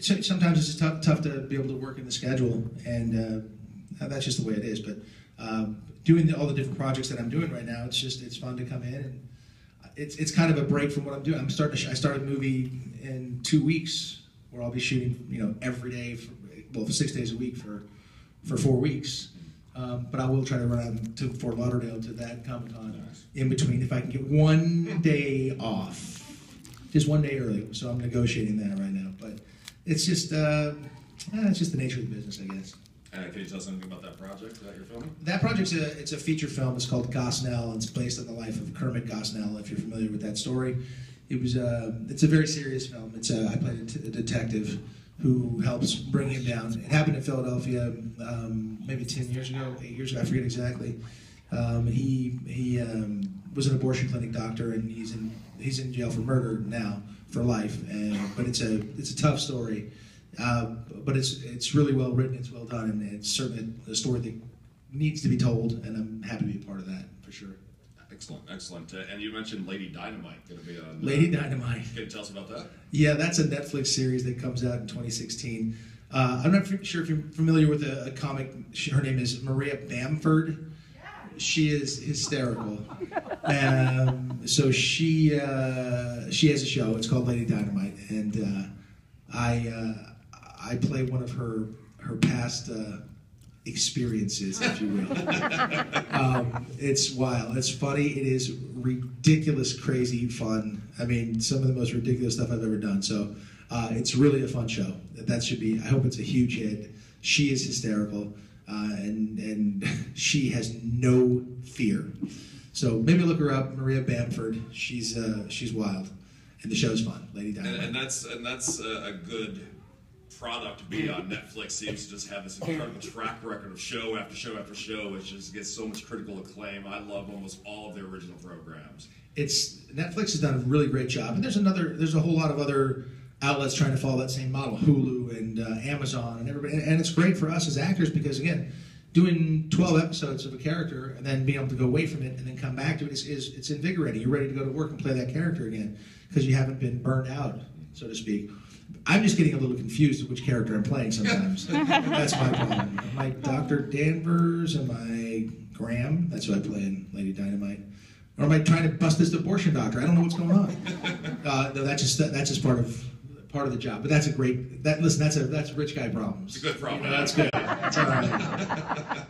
sometimes it's just tough to be able to work in the schedule, and that's just the way it is. But doing all the different projects that I'm doing right now, it's fun to come in, and it's kind of a break from what I'm doing. I started a movie in 2 weeks where I'll be shooting every day for 6 days a week for 4 weeks. But I will try to run out to Fort Lauderdale to that Comic-Con in between if I can get 1 day off. Just 1 day early, so I'm negotiating that right now. But it's just the nature of the business, I guess. Can you tell us anything about that project that you're filming? That project's it's a feature film. It's called Gosnell. It's based on the life of Kermit Gosnell, if you're familiar with that story. It's a very serious film. I played a detective who helps bring him down. It happened in Philadelphia maybe 10 years ago, 8 years ago, I forget exactly. He was an abortion clinic doctor, and he's in jail for murder now for life. But it's a tough story, but it's really well written. It's well done, and it's certainly a story that needs to be told. And I'm happy to be a part of that for sure. Excellent. And you mentioned Lady Dynamite going to be on. Lady Dynamite. Can you tell us about that? Yeah, that's a Netflix series that comes out in 2016. I'm not sure if you're familiar with a comic. Her name is Maria Bamford. She is hysterical. So she has a show. It's called Lady Dynamite, and I play one of her past experiences, if you will. It's wild. It's funny. It is ridiculous, crazy fun. I mean, some of the most ridiculous stuff I've ever done. So it's really a fun show. That should be. I hope it's a huge hit. She is hysterical, and she has no fear. So maybe look her up, Maria Bamford. She's wild, and the show's fun. Lady Dynamite. And that's a good product to be on. Netflix seems to just have this incredible track record of show after show after show, which just gets so much critical acclaim. I love almost all of their original programs. Netflix has done a really great job, and there's a whole lot of other outlets trying to follow that same model, Hulu and Amazon and everybody, and it's great for us as actors because again, doing 12 episodes of a character and then being able to go away from it and then come back to it it's invigorating. You're ready to go to work and play that character again because you haven't been burnt out, so to speak. I'm just getting a little confused with which character I'm playing sometimes. That's my problem. Am I Dr. Danvers? Am I Graham? That's who I play in Lady Dynamite. Or am I trying to bust this abortion doctor? I don't know what's going on. No, that's just part of the job. But that's a great. That's rich guy problems. It's a good problem. That's good. That's all right.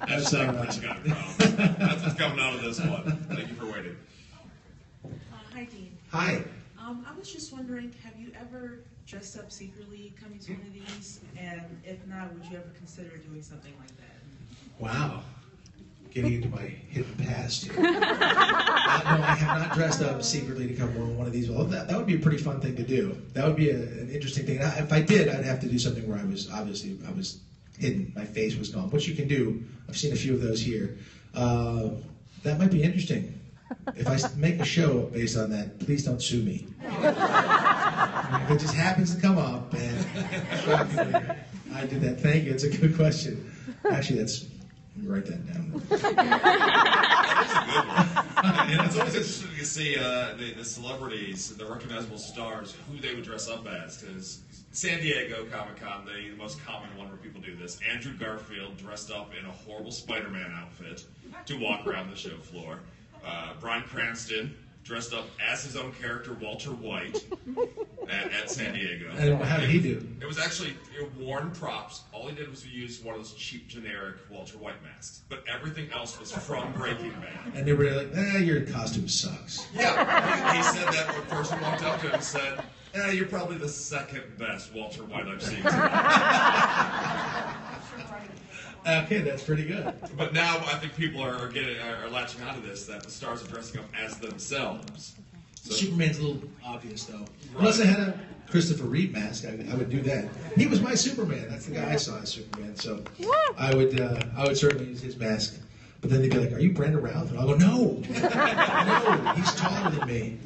That's all right. Rich guy problem. That's what's coming out of this one. Thank you for waiting. Hi, Dean. Hi. I was just wondering, have you ever dressed up secretly coming to one of these? And if not, would you ever consider doing something like that? Wow. Getting into my hidden past here. No, I have not dressed up secretly to come to one of these. Well, that would be a pretty fun thing to do. That would be an interesting thing. If I did, I'd have to do something where I was hidden. My face was gone, which you can do. I've seen a few of those here. That might be interesting. If I make a show based on that, please don't sue me. If it just happens to come up, and I did that. Thank you. It's a good question. Actually, let me write that down. That's a good one. And it's always interesting to see the celebrities, the recognizable stars, who they would dress up as. Because San Diego Comic-Con, the most common one where people do this. Andrew Garfield dressed up in a horrible Spider-Man outfit to walk around the show floor. Bryan Cranston dressed up as his own character, Walter White, at San Diego. And how did he do? It was actually worn props. All he did was use one of those cheap, generic Walter White masks. But everything else was from Breaking Bad. And they were like, your costume sucks. Yeah, he said that when a person walked up to him and said, you're probably the second best Walter White I've seen tonight. Okay, that's pretty good. But now I think people are latching onto this, that the stars are dressing up as themselves. So, Superman's a little obvious, though. Right. Unless I had a Christopher Reeve mask, I would do that. He was my Superman. That's the guy I saw as Superman. So I would certainly use his mask. But then they'd be like, "Are you Brenda Routh?" And I'll go, "No, no, he's taller than me."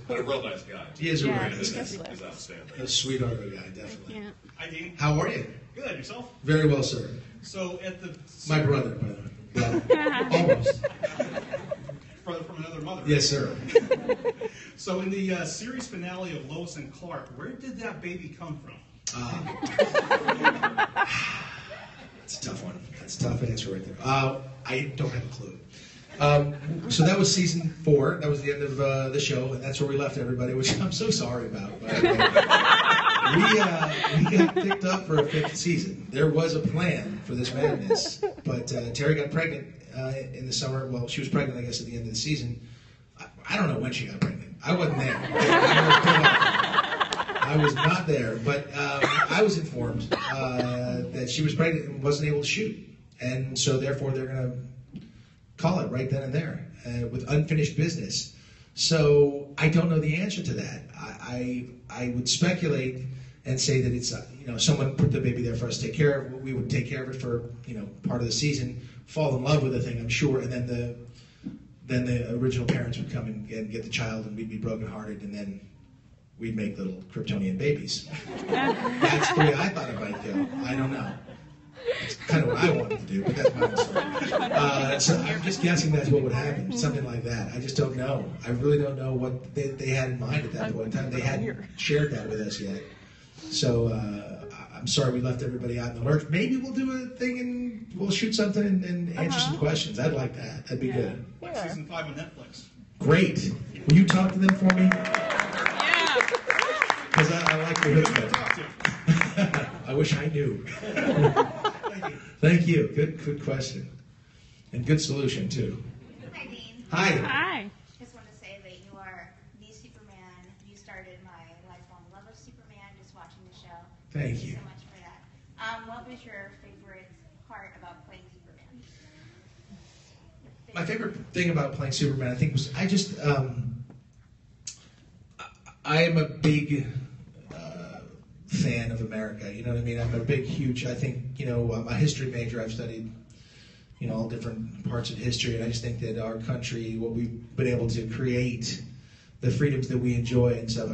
But a real nice guy. He is a real nice guy. guy. He's outstanding. A sweetheart of a guy, definitely. Yeah. Hi, Dean. How are you? Good. Yourself? Very well, sir. So at the My brother, by the way. Well, almost. Brother from another mother. Yes, sir. So in the series finale of Lois and Clark, where did that baby come from? That's a tough one. That's a tough answer right there. I don't have a clue. So that was season 4. That was the end of the show, and that's where we left everybody, which I'm so sorry about. But, we got picked up for a 5th season. There was a plan for this madness, but Terry got pregnant in the summer. Well, she was pregnant, I guess, at the end of the season. I don't know when she got pregnant. I wasn't there. I was not there, but I was informed that she was pregnant and wasn't able to shoot, and so therefore they're going to call it right then and there with unfinished business. So I don't know the answer to that. I would speculate and say that it's someone put the baby there for us to take care of. We would take care of it for part of the season, fall in love with the thing, I'm sure, and then the original parents would come and get the child, and we'd be brokenhearted, and then we'd make little Kryptonian babies. That's the way I thought it might go. I don't know. It's kind of what I wanted to do, but that's my own story. So I'm just guessing that's what would happen, something like that. I just don't know. I really don't know what they had in mind at that point in time. They hadn't shared that with us yet. So I'm sorry we left everybody out in the lurch. Maybe we'll do a thing and we'll shoot something and answer some questions. I'd like that. That'd be good. Like season 5 on Netflix. Great. Will you talk to them for me? Yeah. Because I like your hook. I wish I knew. Thank you. Good question. And good solution, too. Hi, Dean. Hi. Hi. Just want to say that you are the Superman. You started my lifelong love of Superman just watching the show. Thank you. So much for that. What was your favorite part about playing Superman? My favorite thing about playing Superman, I think, was I am a big fan of America. You know what I mean? I'm a big, huge. I think I'm a history major. I've studied all different parts of history, and I just think that our country, what we've been able to create, the freedoms that we enjoy and stuff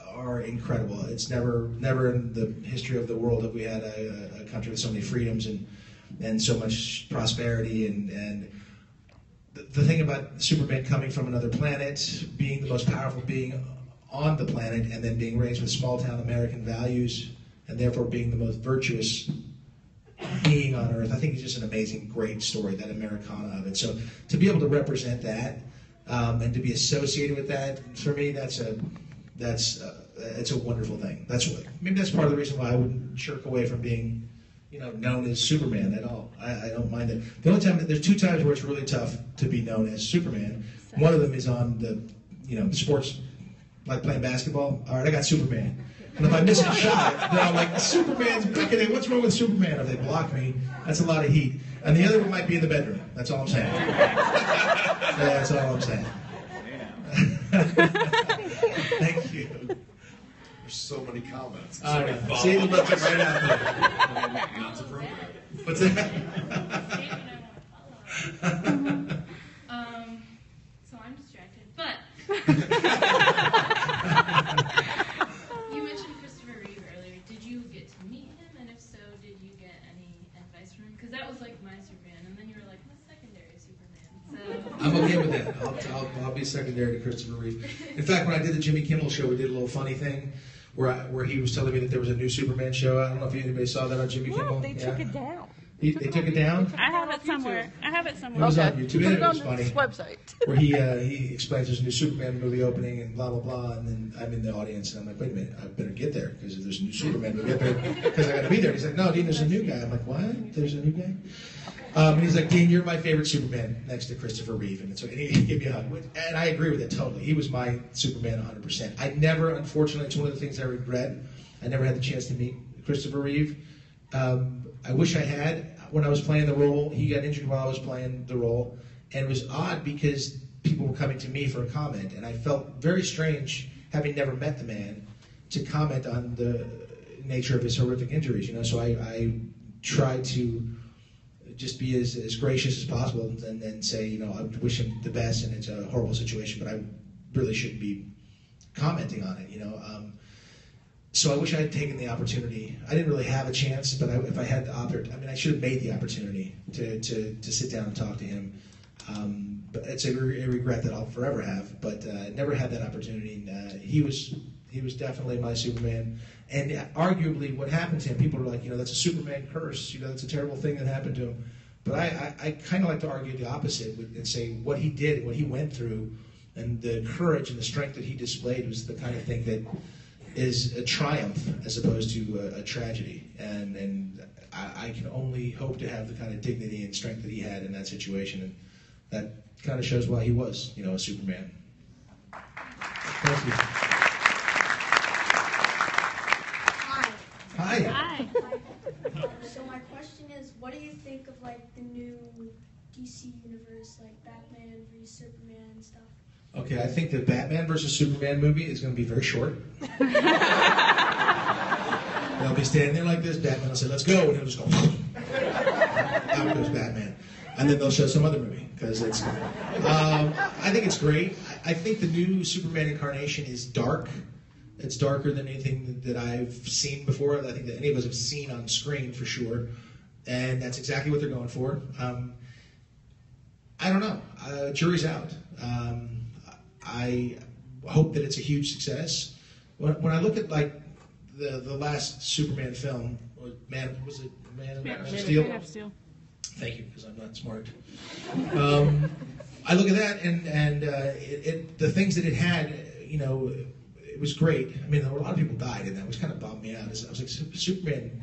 are incredible. It's never in the history of the world have we had a country with so many freedoms and so much prosperity and the thing about Superman coming from another planet, being the most powerful being on the planet, and then being raised with small-town American values, and therefore being the most virtuous being on Earth. I think it's just an amazing, great story, that Americana of it. So to be able to represent that and to be associated with that, for me, it's a wonderful thing. Maybe that's part of the reason why I wouldn't shirk away from being known as Superman at all. I don't mind it. The only time, there's 2 times where it's really tough to be known as Superman. One of them is on the sports, like playing basketball. All right, I got Superman. And if I miss a shot, they're all like, Superman's picking it. What's wrong with Superman? If they block me, that's a lot of heat. And the other one might be in the bedroom. That's all I'm saying. That's all I'm saying. Thank you. There's so many comments. I know. See, you left it right out there. Not appropriate. What's that? So I'm distracted, but you mentioned Christopher Reeve earlier. Did you get to meet him, and if so, did you get any advice from him? Because that was like my Superman, and then you were like my secondary Superman. So I'm okay with that. I'll be secondary to Christopher Reeve. In fact, when I did the Jimmy Kimmel show, we did a little funny thing where he was telling me that there was a new Superman show. I don't know if anybody saw that on Jimmy Kimmel. They took it down. They took it down? I have it somewhere. It was on YouTube. Put It it on was funny. this website. Where he explains there's a new Superman movie opening and blah, blah, blah. And then I'm in the audience and I'm like, wait a minute, I better get there because there's a new Superman movie because I got to be there. He's like, no, Dean, there's a new guy. I'm like, what? There's a new guy? And he's like, Dean, you're my favorite Superman next to Christopher Reeve. And he gave me a hug. And I agree with it totally. He was my Superman 100%. I never, unfortunately, it's one of the things I regret. I never had the chance to meet Christopher Reeve. I wish I had. When I was playing the role, he got injured while I was playing the role. And it was odd because people were coming to me for a comment. And I felt very strange, having never met the man, to comment on the nature of his horrific injuries. So I tried to just be as gracious as possible and say, I wish him the best, and it's a horrible situation, but I really shouldn't be commenting on it, So I wish I had taken the opportunity. I didn't really have a chance, but if I had the opportunity, I should have made the opportunity to sit down and talk to him. But it's a regret that I'll forever have, but never had that opportunity. He was He was definitely my Superman. And arguably, what happened to him, people are like, that's a Superman curse. That's a terrible thing that happened to him. But I kind of like to argue the opposite and say what he did, what he went through, and the courage and the strength that he displayed was the kind of thing that is a triumph as opposed to a tragedy. And I can only hope to have the kind of dignity and strength that he had in that situation. And that kind of shows why he was, a Superman. Thank you. Hi. Hi. So my question is, what do you think of like the new DC universe, like Batman vs Superman and stuff? Okay, I think the Batman versus Superman movie is going to be very short. They'll be standing there like this. Batman will say, "Let's go," and he'll just go. Out goes Batman, and then they'll show some other movie because it's. I think it's great. I think the new Superman incarnation is dark. It's darker than anything that I've seen before. I think that any of us have seen on screen for sure, and that's exactly what they're going for. I don't know. Jury's out. I hope that it's a huge success. When I look at like the last Superman film, Man of Steel? Man of Steel. Thank you, because I'm not smart. I look at that and the things that it had, it was great. I mean, there were a lot of people died in that, which kind of bummed me out. I was like, Superman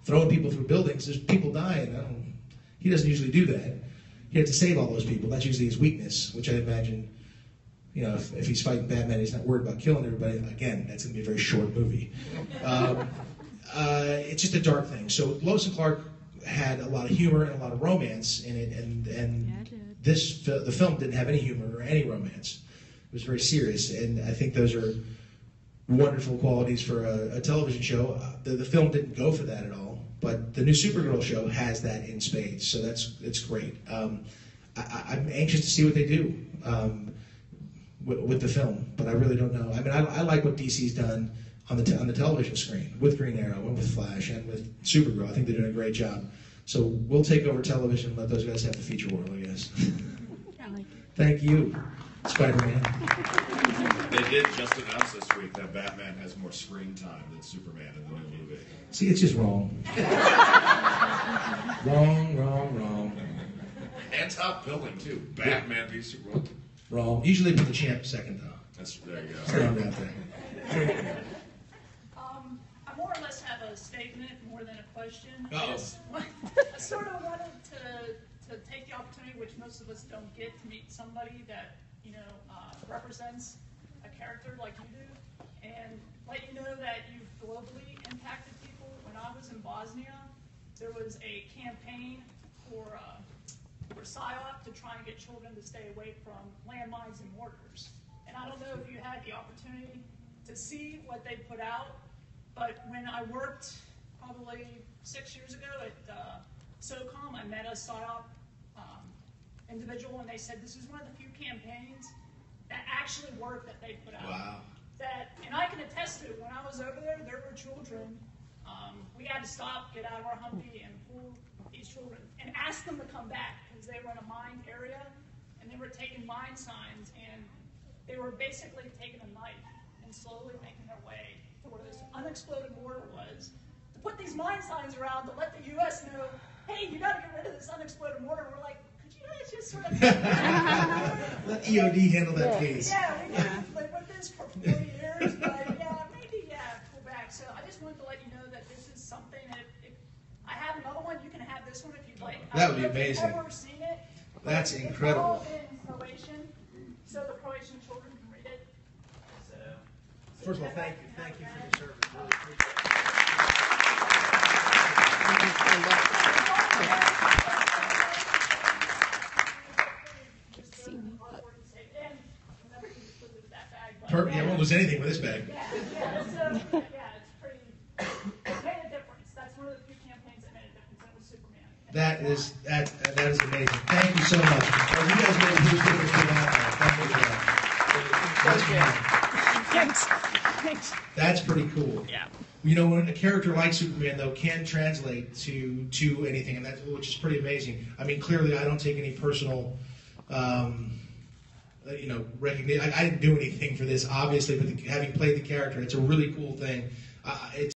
throwing people through buildings, there's people dying. He doesn't usually do that. He had to save all those people. That's usually his weakness, which I imagine, if he's fighting Batman, he's not worried about killing everybody. Again, that's going to be a very short movie. It's just a dark thing. So Lois and Clark had a lot of humor and a lot of romance in it, and the film didn't have any humor or any romance. It was very serious, and I think those are wonderful qualities for a television show. The film didn't go for that at all, but the new Supergirl show has that in spades, so it's great. I'm anxious to see what they do with the film, but I really don't know. I mean, I like what DC's done on the television screen with Green Arrow and with Flash and with Supergirl. I think they're doing a great job. So we'll take over television and let those guys have the feature world, I guess. I like it. Thank you, Spider-Man. They did just announce this week that Batman has more screen time than Superman in the new movie. See, it's just wrong. Wrong. And top billing, too. Batman v Superman. Wrong. Usually put the champ second, though. There you go. Stand out there. I more or less have a statement more than a question. Uh-oh. I sort of wanted to take the opportunity, which most of us don't get, to meet somebody that represents a character like you do, and let you know that you've globally impacted people. When I was in Bosnia, there was a campaign for PSYOP to try and get children to stay away from landmines and mortars. And I don't know if you had the opportunity to see what they put out, but when I worked probably 6 years ago at SOCOM, I met a PSYOP individual, and they said this is one of the few campaigns that actually worked that they put out. Wow. And I can attest to it. When I was over there, there were children. We had to stop, get out of our Humvee, and pull these children and ask them to come back because they were in a mined area, and they were taking mine signs, and they were basically taking a knife and slowly making their way to where this unexploded mortar was, to put these mine signs around to let the U.S. know, hey, you got to get rid of this unexploded mortar. We're like, could you guys just sort of let EOD handle that case. Yeah, we did with this for 40 years, but maybe pull back. So I just wanted to let you know that this is something that if I have another one, you can have this one if you'd like. That would be amazing. I've never seen it. That's incredible. It's all in Croatian, so the Croatian children can read it. So First of all, thank you for your service. Really appreciate it. Yeah, I won't lose anything with this bag. So, it's pretty. It made a difference. That's one of the few campaigns that made a difference. That was Superman. That is amazing. Thank you so much. Well, you guys made a huge difference to that. Thanks. That's pretty cool. Yeah. When a character like Superman, though, can translate to anything, and which is pretty amazing. I mean, clearly, I don't take any personal recognition. I didn't do anything for this, obviously, but having played the character, it's a really cool thing. It's